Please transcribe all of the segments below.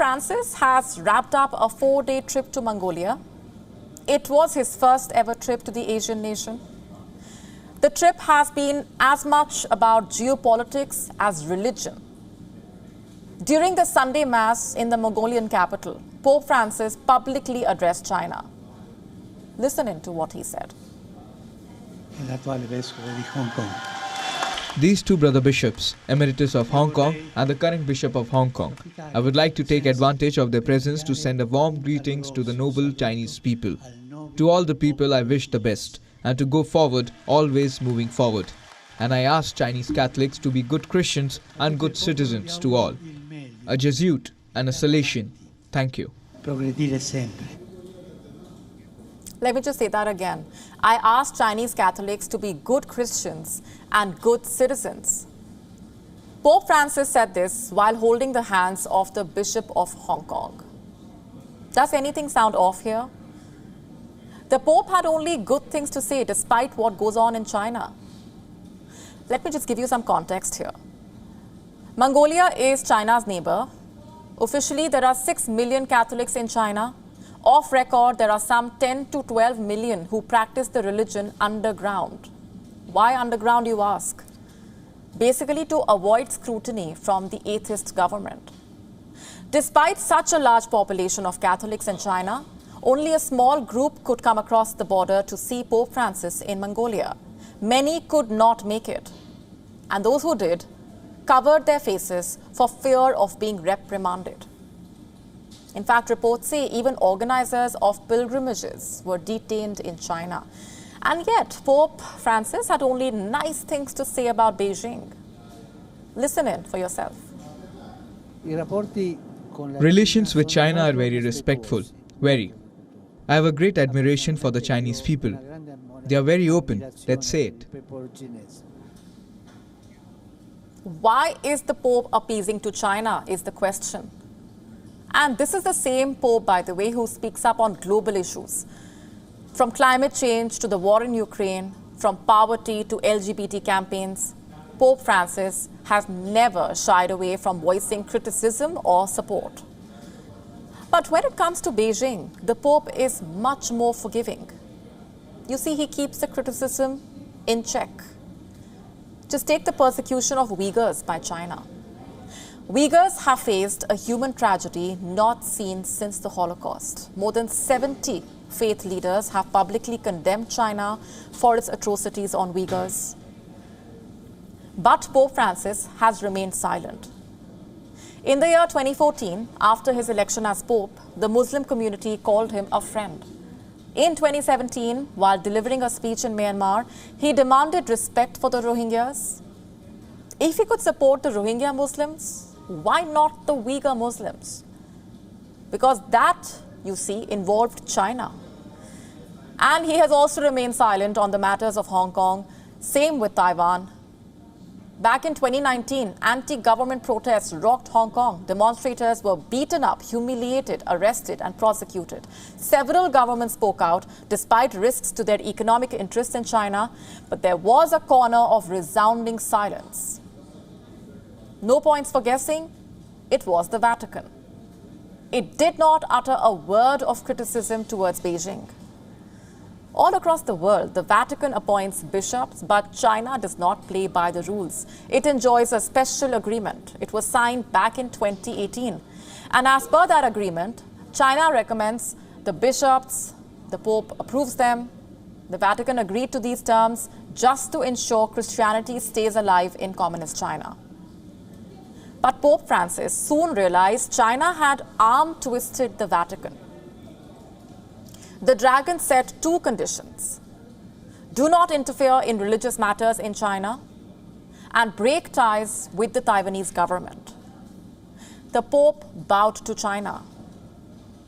Francis has wrapped up a 4-day trip to Mongolia. It was his first ever trip to the Asian nation. The trip has been as much about geopolitics as religion. During the Sunday Mass in the Mongolian capital, Pope Francis publicly addressed China. Listen in to what he said. These two brother bishops, emeritus of Hong Kong and the current Bishop of Hong Kong, I would like to take advantage of their presence to send a warm greetings to the noble Chinese people. To all the people I wish the best and to go forward, always moving forward. And I ask Chinese Catholics to be good Christians and good citizens to all. A Jesuit and a Salesian. Thank you. Let me just say that again. I ask Chinese Catholics to be good Christians and good citizens. Pope Francis said this while holding the hands of the Bishop of Hong Kong. Does anything sound off here? The Pope had only good things to say despite what goes on in China. Let me just give you some context here. Mongolia is China's neighbor. Officially, there are 6 million Catholics in China. Off record, there are some 10 to 12 million who practice the religion underground. Why underground, you ask? Basically to avoid scrutiny from the atheist government. Despite such a large population of Catholics in China, only a small group could come across the border to see Pope Francis in Mongolia. Many could not make it. And those who did covered their faces for fear of being reprimanded. In fact, reports say even organizers of pilgrimages were detained in China. And yet, Pope Francis had only nice things to say about Beijing. Listen in for yourself. Relations with China are very respectful. Very. I have a great admiration for the Chinese people. They are very open, let's say it. Why is the Pope appeasing to China is the question. And this is the same Pope, by the way, who speaks up on global issues. From climate change to the war in Ukraine, from poverty to LGBT campaigns, Pope Francis has never shied away from voicing criticism or support. But when it comes to Beijing, the Pope is much more forgiving. You see, he keeps the criticism in check. Just take the persecution of Uyghurs by China. Uyghurs have faced a human tragedy not seen since the Holocaust. More than 70 faith leaders have publicly condemned China for its atrocities on Uyghurs. But Pope Francis has remained silent. In the year 2014, after his election as Pope, the Muslim community called him a friend. In 2017, while delivering a speech in Myanmar, he demanded respect for the Rohingyas. If he could support the Rohingya Muslims, why not the Uyghur Muslims? Because that, you see, involved China. And he has also remained silent on the matters of Hong Kong. Same with Taiwan. Back in 2019, anti-government protests rocked Hong Kong. Demonstrators were beaten up, humiliated, arrested and prosecuted. Several governments spoke out despite risks to their economic interests in China, but there was a corner of resounding silence. No points for guessing, it was the Vatican. It did not utter a word of criticism towards Beijing. All across the world, the Vatican appoints bishops, but China does not play by the rules. It enjoys a special agreement. It was signed back in 2018. And as per that agreement, China recommends the bishops, the Pope approves them. The Vatican agreed to these terms just to ensure Christianity stays alive in communist China. But Pope Francis soon realized China had arm-twisted the Vatican. The dragon set 2 conditions. Do not interfere in religious matters in China and break ties with the Taiwanese government. The Pope bowed to China.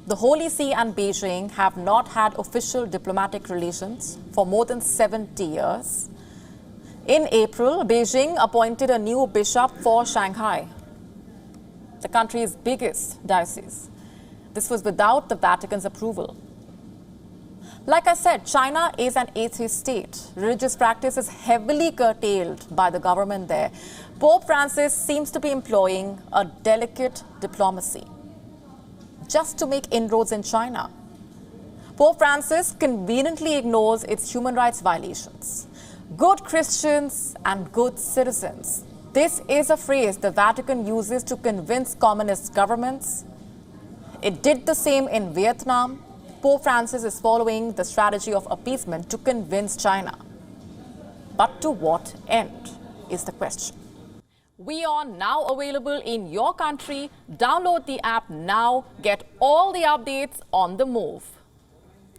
The Holy See and Beijing have not had official diplomatic relations for more than 70 years. In April, Beijing appointed a new bishop for Shanghai, the country's biggest diocese. This was without the Vatican's approval. Like I said, China is an atheist state. Religious practice is heavily curtailed by the government there. Pope Francis seems to be employing a delicate diplomacy. just to make inroads in China. Pope Francis conveniently ignores its human rights violations. Good Christians and good citizens. This is a phrase the Vatican uses to convince communist governments. It did the same in Vietnam. Pope Francis is following the strategy of appeasement to convince China. But to what end is the question. WION now available in your country. Download the app now. Get all the updates on the move.